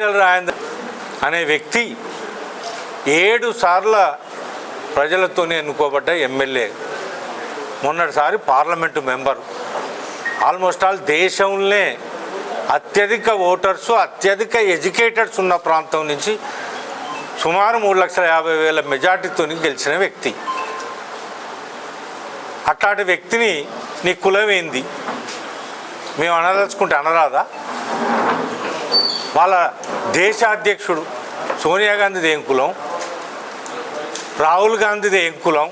రాజేందర్ అనే వ్యక్తి 7 సార్ల ప్రజలతోనే ఎన్నుకోబడ్డ ఎమ్మెల్యే, మొన్నటిసారి పార్లమెంటు మెంబరు. ఆల్మోస్ట్ ఆల్ దేశంలోనే అత్యధిక ఓటర్సు, అత్యధిక ఎడ్యుకేటర్స్ ఉన్న ప్రాంతం నుంచి సుమారు 3,50,000 మెజార్టీతో గెలిచిన వ్యక్తి. అట్లాంటి వ్యక్తిని నీ కులం ఏంది? మేము అనదలుచుకుంటే అనరాదా? వాళ్ళ దేశ అధ్యక్షుడు సోనియా గాంధీది ఏం కులం, రాహుల్ గాంధీది ఏం కులం?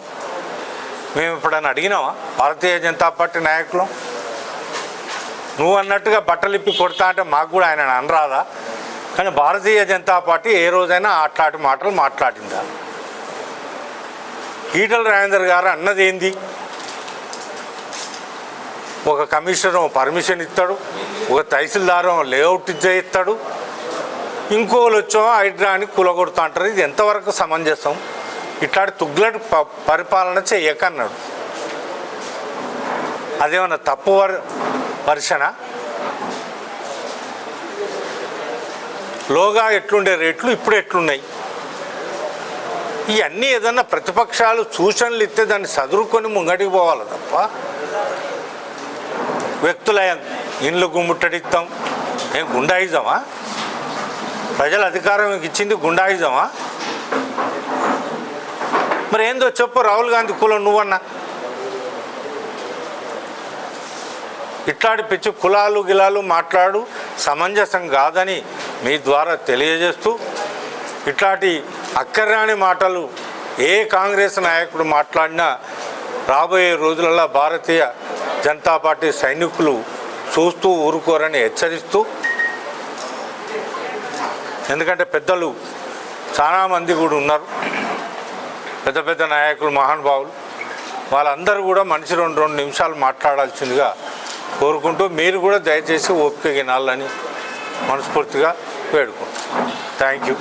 మేము ఎప్పుడన్నా అడిగినావా భారతీయ జనతా పార్టీ నాయకులు? నువ్వు అన్నట్టుగా బట్టలు ఇప్పి కొడతా అంటే మాకు కూడా ఆయన అనరాదా? కానీ భారతీయ జనతా పార్టీ ఏ రోజైనా అట్లాంటి మాటలు మాట్లాడిందా? ఈటల రాజేందర్ గారు అన్నది ఏంది? ఒక కమిషనర్ పర్మిషన్ ఇస్తాడు, ఒక తహసీల్దారు లేఅవుట్ ఇస్తాడు, ఇంకోళ్ళు వచ్చో హైడ్రా అని కూలగొడుతూ అంటారు. ఇది ఎంతవరకు సమంజసం? ఇట్లాంటి తుగ్లట్ పరిపాలన చెయ్యకన్నాడు. అదేమన్నా తప్పు వర్షనా? లోగా ఎట్లుండే రేట్లు ఇప్పుడు ఎట్లున్నాయి? ఇవన్నీ ఏదన్నా ప్రతిపక్షాలు సూచనలు ఇస్తే దాన్ని చదువుకొని ముంగడికి పోవాలి తప్ప వ్యక్తుల ఇండ్లు గుమ్ముట్టడిస్తాం ఏం గుండాయిజమా? ప్రజల అధికారం ఇచ్చింది గుండాయిజమా? మరి ఏందో చెప్పు. రాహుల్ గాంధీ కులం నువ్వన్నా? ఇట్లాంటి పిచ్చి కులాలు గిలాలు మాట్లాడు సమంజసం కాదని మీ ద్వారా తెలియజేస్తూ, ఇట్లాంటి అక్కర్రాని మాటలు ఏ కాంగ్రెస్ నాయకుడు మాట్లాడినా రాబోయే రోజులలో భారతీయ జనతా పార్టీ సైనికులు చూస్తూ ఊరుకోరని హెచ్చరిస్తూ, ఎందుకంటే పెద్దలు చాలామంది కూడా ఉన్నారు, పెద్ద పెద్ద నాయకులు, మహానుభావులు, వాళ్ళందరూ కూడా మనిషి 2 నిమిషాలు మాట్లాడాల్సిందిగా కోరుకుంటూ మీరు కూడా దయచేసి ఓపిక వినాలని మనస్ఫూర్తిగా వేడుకుంటాం. Thank you.